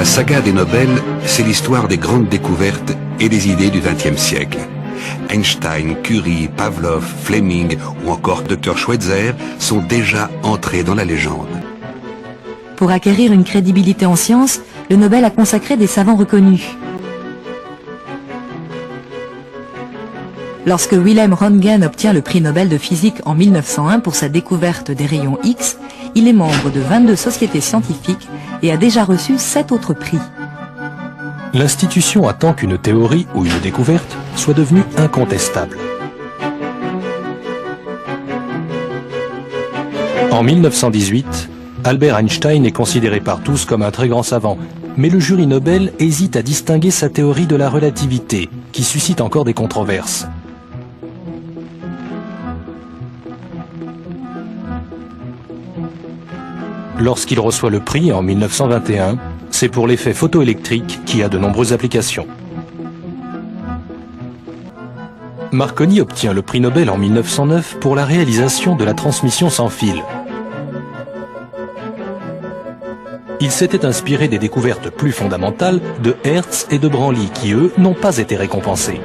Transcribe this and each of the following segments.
saga des Nobel, c'est l'histoire des grandes découvertes et des idées du XXe siècle. Einstein, Curie, Pavlov, Fleming ou encore Dr Schweitzer sont déjà entrés dans la légende. Pour acquérir une crédibilité en sciences, le Nobel a consacré des savants reconnus. Lorsque Wilhelm Röntgen obtient le prix Nobel de physique en 1901 pour sa découverte des rayons X, il est membre de 22 sociétés scientifiques et a déjà reçu 7 autres prix. L'institution attend qu'une théorie ou une découverte soit devenue incontestable. En 1918, Albert Einstein est considéré par tous comme un très grand savant, mais le jury Nobel hésite à distinguer sa théorie de la relativité, qui suscite encore des controverses. Lorsqu'il reçoit le prix en 1921, c'est pour l'effet photoélectrique qui a de nombreuses applications. Marconi obtient le prix Nobel en 1909 pour la réalisation de la transmission sans fil. Il s'était inspiré des découvertes plus fondamentales de Hertz et de Branly qui, eux, n'ont pas été récompensés.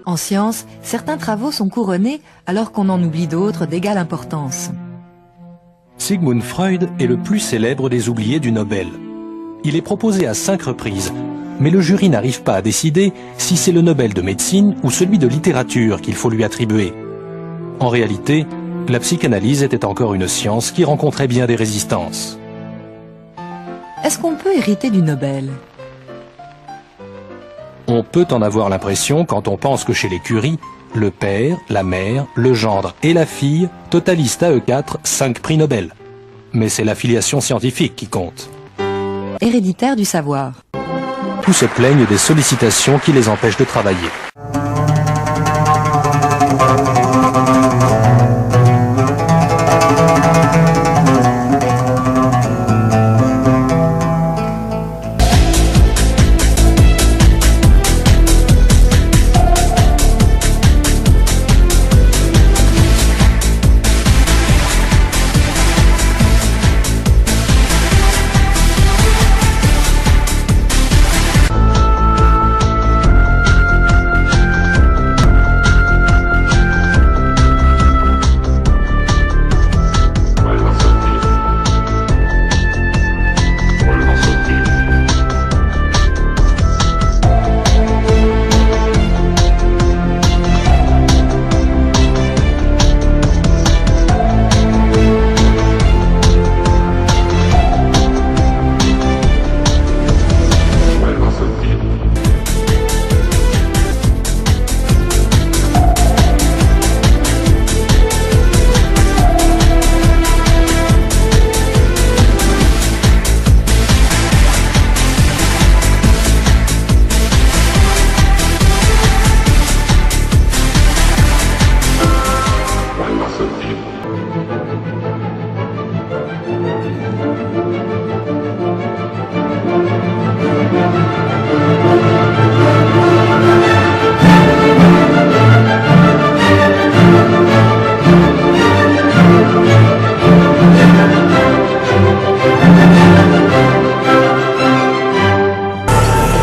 En science, certains travaux sont couronnés alors qu'on en oublie d'autres d'égale importance. Sigmund Freud est le plus célèbre des oubliés du Nobel. Il est proposé à 5 reprises, mais le jury n'arrive pas à décider si c'est le Nobel de médecine ou celui de littérature qu'il faut lui attribuer. En réalité, la psychanalyse était encore une science qui rencontrait bien des résistances. Est-ce qu'on peut hériter du Nobel ? On peut en avoir l'impression quand on pense que chez les Curie, le père, la mère, le gendre et la fille totalisent à eux 4 5 prix Nobel. Mais c'est l'affiliation scientifique qui compte. Héréditaire du savoir. Tous se plaignent des sollicitations qui les empêchent de travailler.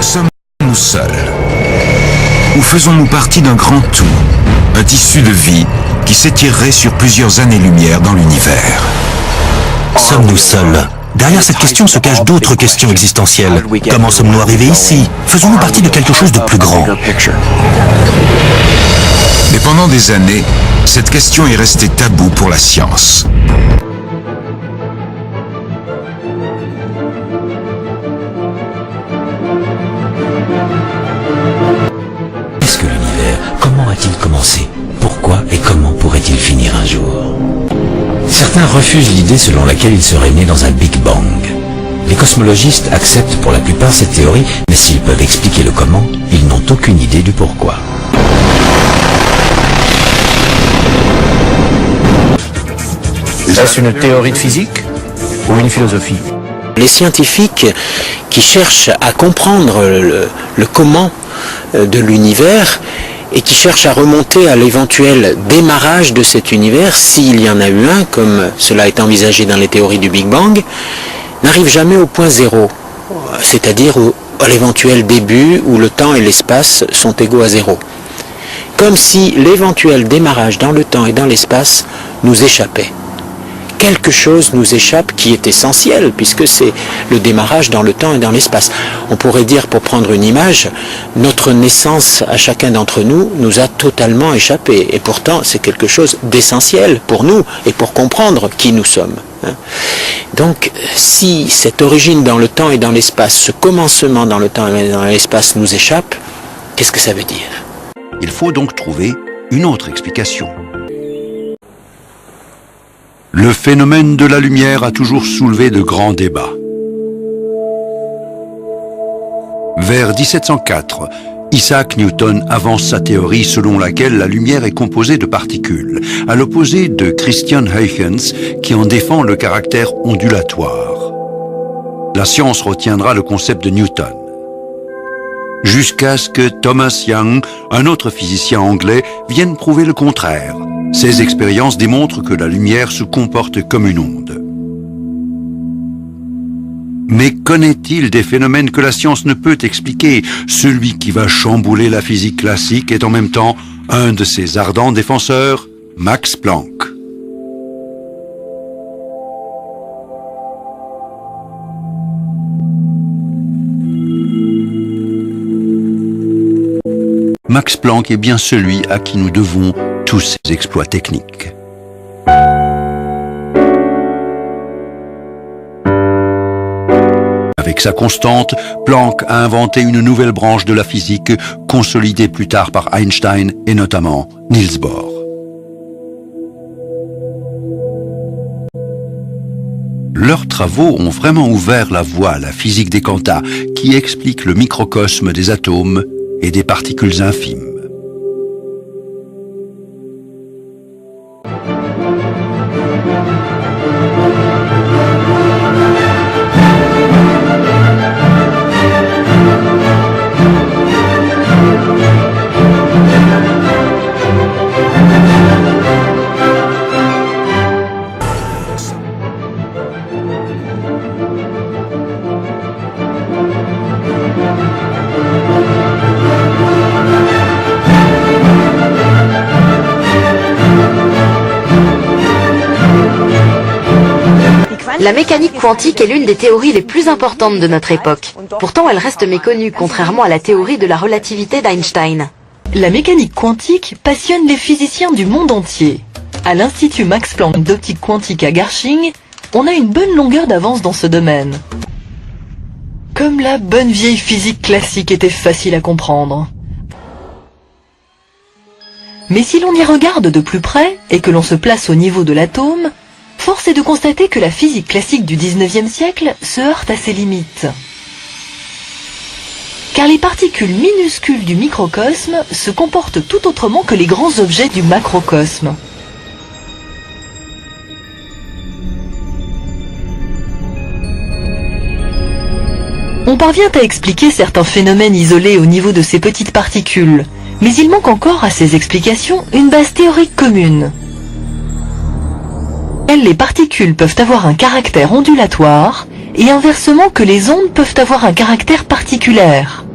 Sommes-nous seuls? Ou faisons-nous partie d'un grand tout, un tissu de vie qui s'étirerait sur plusieurs années-lumière dans l'univers? Sommes-nous seuls? Derrière cette question se cachent d'autres questions existentielles. Comment sommes-nous arrivés ici? Faisons-nous partie de quelque chose de plus grand? Mais pendant des années, cette question est restée taboue pour la science. Qu'est-ce que l'univers? Comment a-t-il commencé? Pourquoi et comment pourrait-il finir un jour? Certains refusent l'idée selon laquelle il serait né dans un Big Bang. Les cosmologistes acceptent pour la plupart cette théorie, mais s'ils peuvent expliquer le comment, ils n'ont aucune idée du pourquoi. Est-ce une théorie de physique ou une philosophie? Les scientifiques qui cherchent à comprendre le comment de l'univers et qui cherchent à remonter à l'éventuel démarrage de cet univers, s'il y en a eu un, comme cela est envisagé dans les théories du Big Bang, n'arrive jamais au point zéro, c'est-à-dire à l'éventuel début où le temps et l'espace sont égaux à zéro. Comme si l'éventuel démarrage dans le temps et dans l'espace nous échappait. Quelque chose nous échappe qui est essentiel, puisque c'est le démarrage dans le temps et dans l'espace. On pourrait dire, pour prendre une image, notre naissance à chacun d'entre nous nous a totalement échappé. Et pourtant, c'est quelque chose d'essentiel pour nous et pour comprendre qui nous sommes. Donc, si cette origine dans le temps et dans l'espace, ce commencement dans le temps et dans l'espace nous échappe, qu'est-ce que ça veut dire? Il faut donc trouver une autre explication. Le phénomène de la lumière a toujours soulevé de grands débats. Vers 1704, Isaac Newton avance sa théorie selon laquelle la lumière est composée de particules, à l'opposé de Christian Huygens qui en défend le caractère ondulatoire. La science retiendra le concept de Newton. Jusqu'à ce que Thomas Young, un autre physicien anglais, vienne prouver le contraire. Ces expériences démontrent que la lumière se comporte comme une onde. Mais connaît-il des phénomènes que la science ne peut expliquer? Celui qui va chambouler la physique classique est en même temps un de ses ardents défenseurs, Max Planck. Max Planck est bien celui à qui nous devons tous ces exploits techniques. Avec sa constante, Planck a inventé une nouvelle branche de la physique, consolidée plus tard par Einstein et notamment Niels Bohr. Leurs travaux ont vraiment ouvert la voie à la physique des quanta, qui explique le microcosme des atomes et des particules infimes. La mécanique quantique est l'une des théories les plus importantes de notre époque. Pourtant, elle reste méconnue, contrairement à la théorie de la relativité d'Einstein. La mécanique quantique passionne les physiciens du monde entier. À l'Institut Max Planck d'optique quantique à Garching, on a une bonne longueur d'avance dans ce domaine. Comme la bonne vieille physique classique était facile à comprendre. Mais si l'on y regarde de plus près, et que l'on se place au niveau de l'atome, force est de constater que la physique classique du 19e siècle se heurte à ses limites. Car les particules minuscules du microcosme se comportent tout autrement que les grands objets du macrocosme. On parvient à expliquer certains phénomènes isolés au niveau de ces petites particules, mais il manque encore à ces explications une base théorique commune. Les particules peuvent avoir un caractère ondulatoire et inversement que les ondes peuvent avoir un caractère particulaire.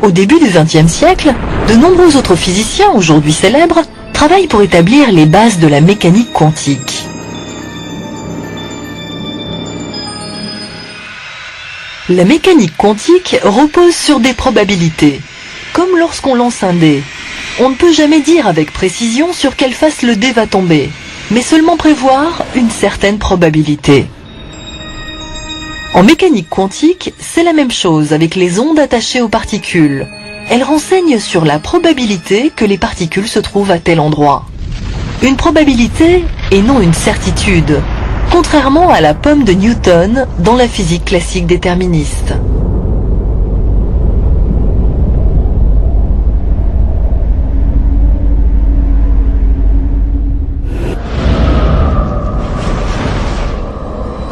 Au début du XXe siècle, de nombreux autres physiciens, aujourd'hui célèbres, travaillent pour établir les bases de la mécanique quantique. La mécanique quantique repose sur des probabilités. Comme lorsqu'on lance un dé, on ne peut jamais dire avec précision sur quelle face le dé va tomber, mais seulement prévoir une certaine probabilité. En mécanique quantique, c'est la même chose avec les ondes attachées aux particules. Elles renseignent sur la probabilité que les particules se trouvent à tel endroit. Une probabilité et non une certitude, contrairement à la pomme de Newton dans la physique classique déterministe.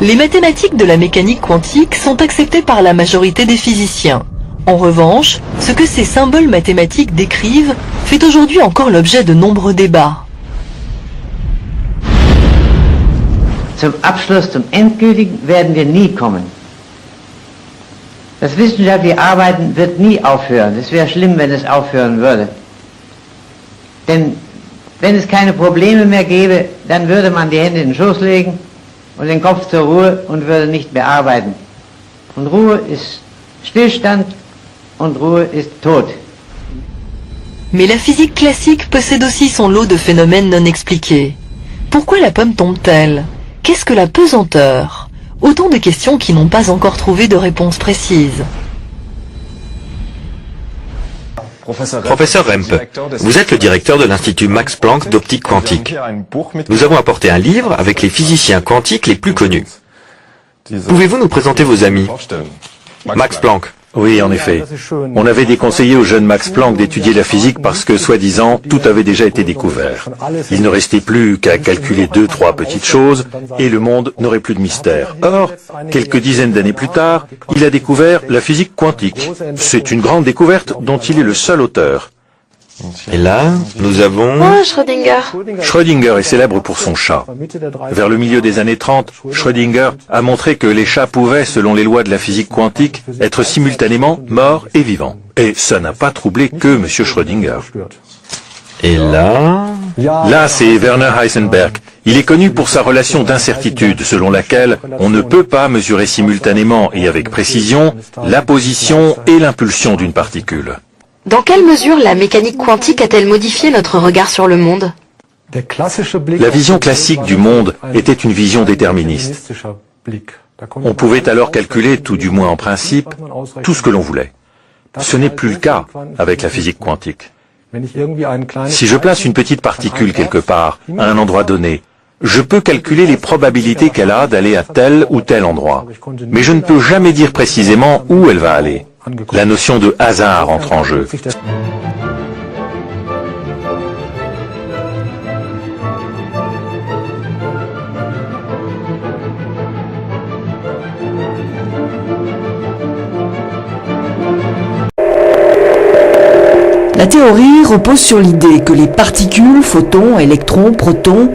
Les mathématiques de la mécanique quantique sont acceptées par la majorité des physiciens. En revanche, ce que ces symboles mathématiques décrivent fait aujourd'hui encore l'objet de nombreux débats. Zum Abschluss, zum Endgültigen werden wir nie kommen. Das wissenschaftliche Arbeiten wird nie aufhören. Es wäre schlimm, wenn es aufhören würde. Denn wenn es keine Probleme mehr gäbe, dann würde man die Hände in den Schoß legen und den Kopf zur Ruhe und würde nicht mehr arbeiten. Und Ruhe ist Stillstand und Ruhe ist Tod. Mais la physique classique possède aussi son lot de phénomènes non expliqués. Pourquoi la pomme tombe-t-elle? Qu'est-ce que la pesanteur? Autant de questions qui n'ont pas encore trouvé de réponse précise. Professeur Rempe, vous êtes le directeur de l'Institut Max Planck d'optique quantique. Nous avons apporté un livre avec les physiciens quantiques les plus connus. Pouvez-vous nous présenter vos amis? Max Planck. Oui, en effet. On avait déconseillé au jeune Max Planck d'étudier la physique parce que, soi-disant, tout avait déjà été découvert. Il ne restait plus qu'à calculer 2-3 petites choses et le monde n'aurait plus de mystère. Or, quelques dizaines d'années plus tard, il a découvert la physique quantique. C'est une grande découverte dont il est le seul auteur. Et là, nous avons... Oh, Schrödinger. Schrödinger est célèbre pour son chat. Vers le milieu des années 30, Schrödinger a montré que les chats pouvaient, selon les lois de la physique quantique, être simultanément morts et vivants. Et ça n'a pas troublé que M. Schrödinger. Et là... Là, c'est Werner Heisenberg. Il est connu pour sa relation d'incertitude, selon laquelle on ne peut pas mesurer simultanément et avec précision la position et l'impulsion d'une particule. Dans quelle mesure la mécanique quantique a-t-elle modifié notre regard sur le monde? La vision classique du monde était une vision déterministe. On pouvait alors calculer, tout du moins en principe, tout ce que l'on voulait. Ce n'est plus le cas avec la physique quantique. Si je place une petite particule quelque part, à un endroit donné, je peux calculer les probabilités qu'elle a d'aller à tel ou tel endroit. Mais je ne peux jamais dire précisément où elle va aller. La notion de hasard entre en jeu. La théorie repose sur l'idée que les particules, photons, électrons, protons,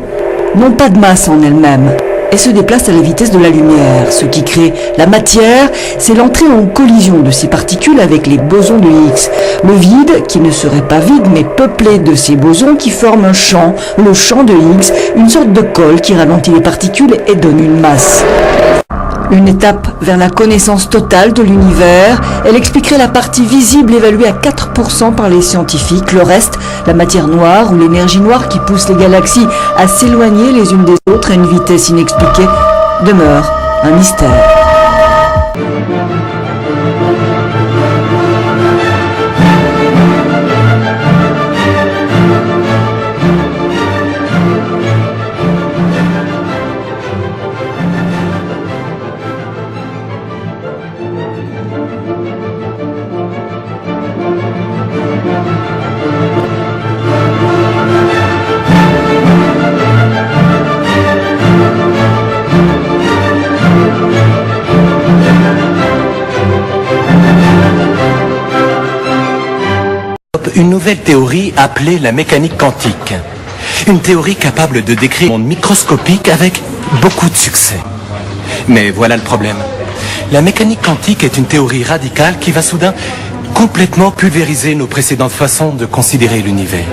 n'ont pas de masse en elles-mêmes et se déplacent à la vitesse de la lumière. Ce qui crée la matière, c'est l'entrée en collision de ces particules avec les bosons de Higgs. Le vide, qui ne serait pas vide mais peuplé de ces bosons qui forment un champ, le champ de Higgs, une sorte de colle qui ralentit les particules et donne une masse. Une étape vers la connaissance totale de l'univers, elle expliquerait la partie visible évaluée à 4% par les scientifiques. Le reste, la matière noire ou l'énergie noire qui pousse les galaxies à s'éloigner les unes des autres à une vitesse inexpliquée, demeure un mystère. Une nouvelle théorie appelée la mécanique quantique. Une théorie capable de décrire un monde microscopique avec beaucoup de succès. Mais voilà le problème. La mécanique quantique est une théorie radicale qui va soudain complètement pulvériser nos précédentes façons de considérer l'univers.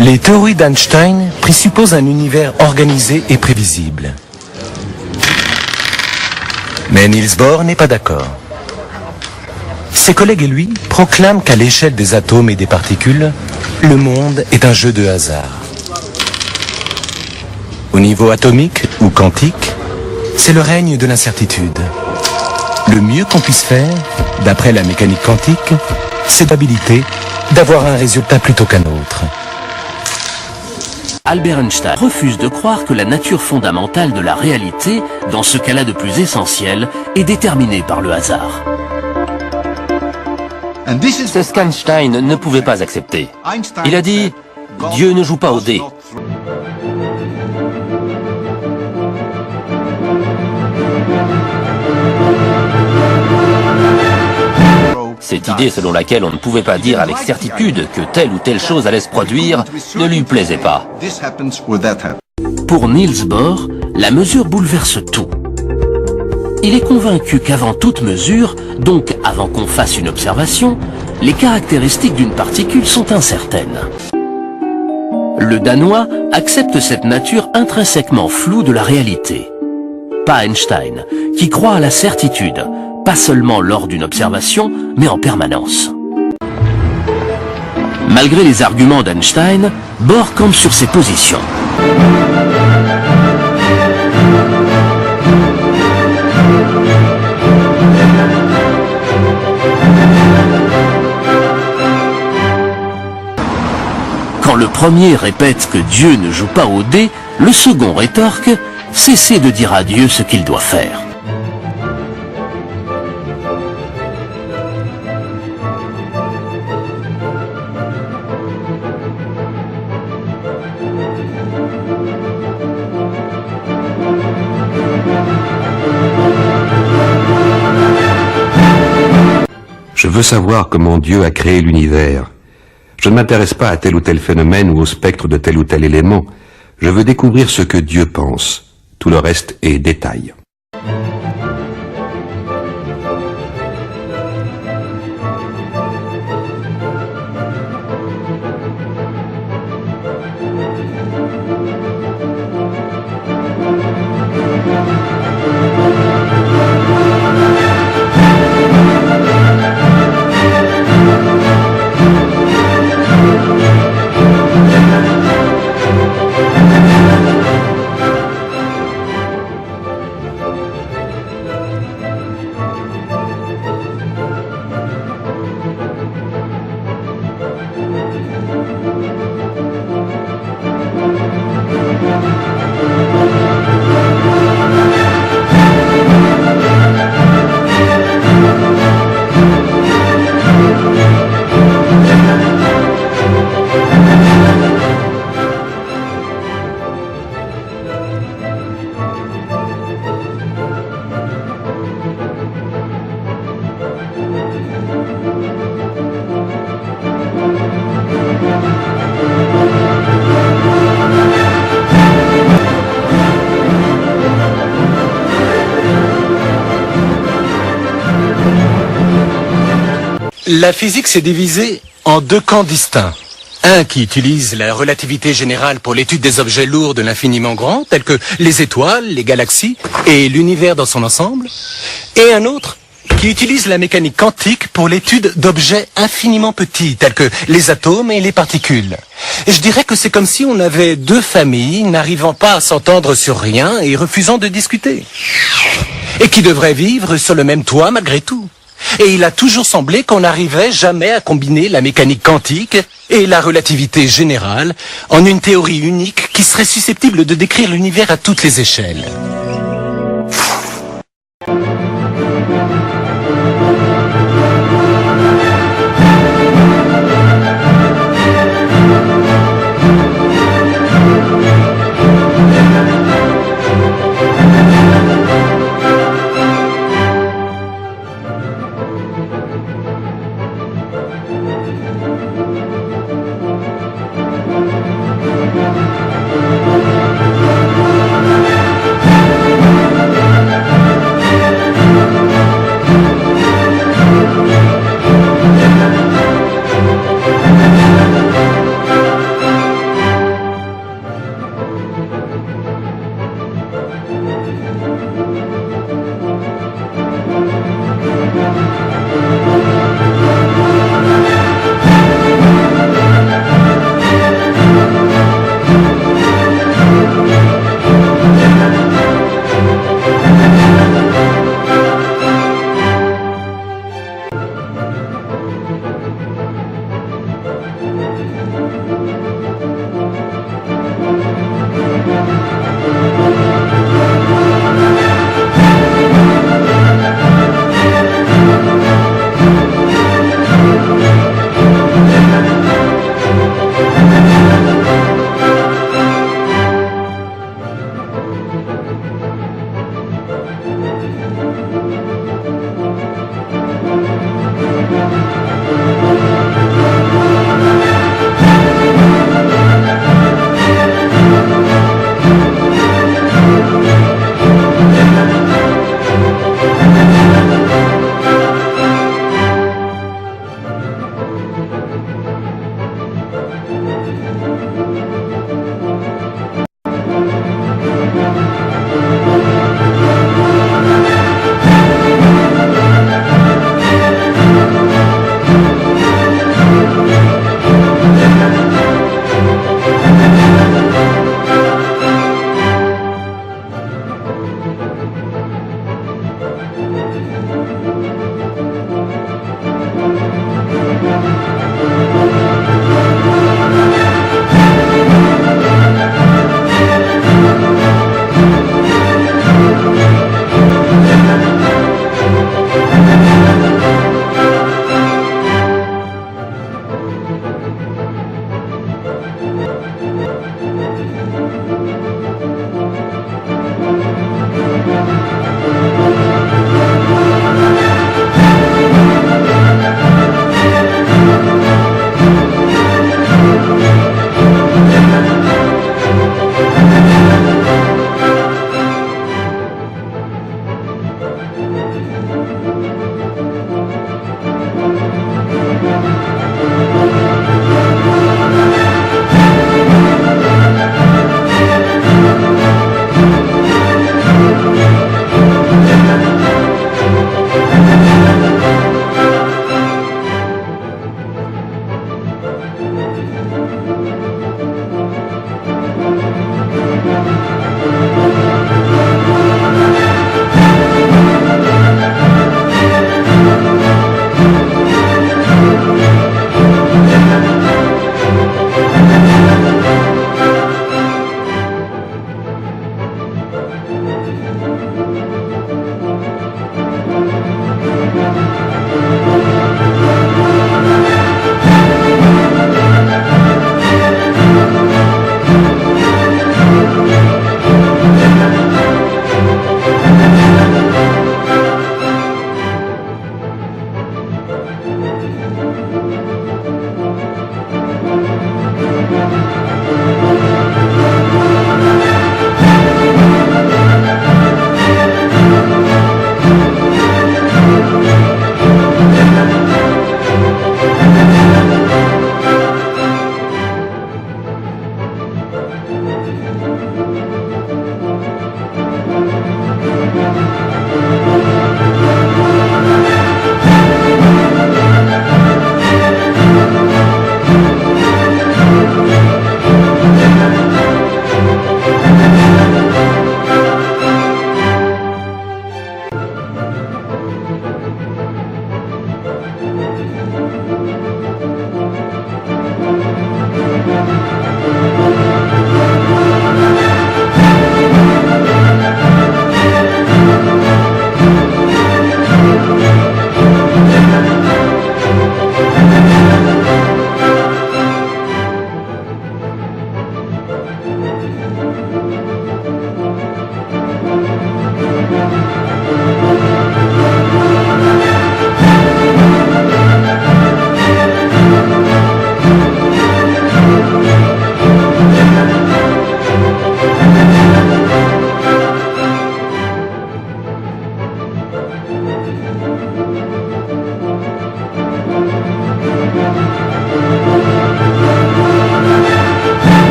Les théories d'Einstein présupposent un univers organisé et prévisible. Mais Niels Bohr n'est pas d'accord. Ses collègues et lui proclament qu'à l'échelle des atomes et des particules, le monde est un jeu de hasard. Au niveau atomique ou quantique, c'est le règne de l'incertitude. Le mieux qu'on puisse faire, d'après la mécanique quantique, c'est l'habilité d'avoir un résultat plutôt qu'un autre. Albert Einstein refuse de croire que la nature fondamentale de la réalité, dans ce cas-là de plus essentiel, est déterminée par le hasard. C'est ce qu'Einstein ne pouvait pas accepter. Il a dit « Dieu ne joue pas au dé ». Cette idée selon laquelle on ne pouvait pas dire avec certitude que telle ou telle chose allait se produire ne lui plaisait pas. Pour Niels Bohr, la mesure bouleverse tout. il est convaincu qu'avant toute mesure, donc avant qu'on fasse une observation, les caractéristiques d'une particule sont incertaines. Le Danois accepte cette nature intrinsèquement floue de la réalité. Pas Einstein, qui croit à la certitude, pas seulement lors d'une observation, mais en permanence. Malgré les arguments d'Einstein, Bohr campe sur ses positions. Quand le premier répète que Dieu ne joue pas au dé, le second rétorque « Cessez de dire à Dieu ce qu'il doit faire ». Je veux savoir comment Dieu a créé l'univers. Je ne m'intéresse pas à tel ou tel phénomène ou au spectre de tel ou tel élément. Je veux découvrir ce que Dieu pense. Tout le reste est détail. La physique s'est divisée en deux camps distincts. Un qui utilise la relativité générale pour l'étude des objets lourds de l'infiniment grand, tels que les étoiles, les galaxies et l'univers dans son ensemble. Et un autre qui utilise la mécanique quantique pour l'étude d'objets infiniment petits, tels que les atomes et les particules. Et je dirais que c'est comme si on avait deux familles n'arrivant pas à s'entendre sur rien et refusant de discuter. Et qui devraient vivre sur le même toit malgré tout. Et il a toujours semblé qu'on n'arrivait jamais à combiner la mécanique quantique et la relativité générale en une théorie unique qui serait susceptible de décrire l'univers à toutes les échelles.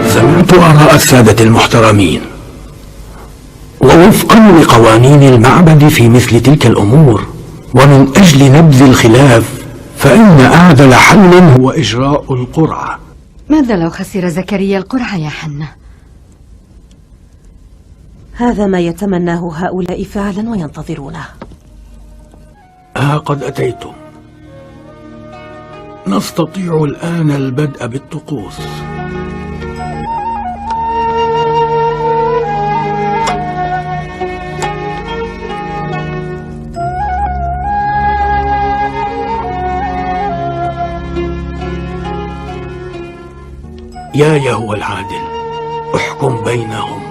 سمعت آراء السادة المحترمين، ووفقا لقوانين المعبد في مثل تلك الأمور ومن أجل نبذ الخلاف، فإن أعدل حل هو إجراء القرعة. ماذا لو خسر زكريا القرعة يا حنة؟ هذا ما يتمناه هؤلاء فعلا وينتظرونه. قد أتيتم. نستطيع الآن البدء بالطقوس. يا يهوى العادل، احكم بينهم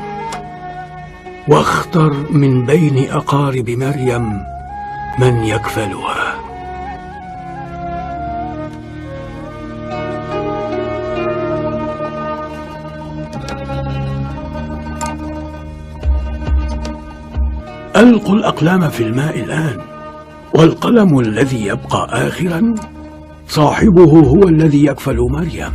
واختر من بين أقارب مريم من يكفلها. ألقوا الأقلام في الماء الآن، والقلم الذي يبقى آخرا صاحبه هو الذي يكفل مريم.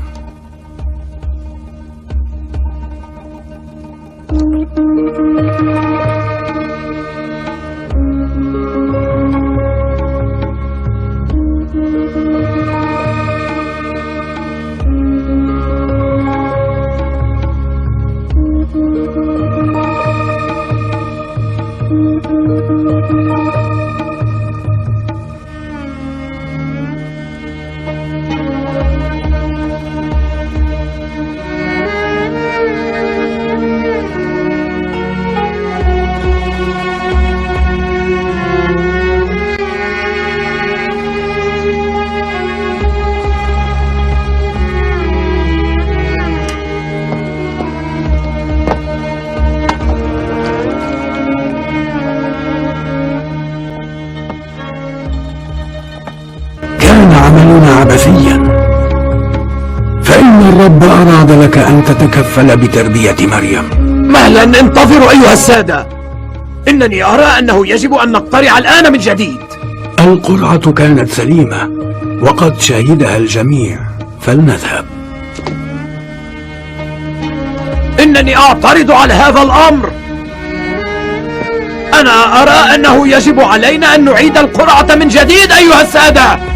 عملنا عبثيا، فإن الرب أراد لك أن تتكفل بتربية مريم. مهلا، انتظروا أيها السادة، إنني أرى أنه يجب أن نقترع الآن من جديد. القرعة كانت سليمة وقد شهدها الجميع، فلنذهب. إنني أعترض على هذا الأمر. أنا أرى أنه يجب علينا أن نعيد القرعة من جديد أيها السادة.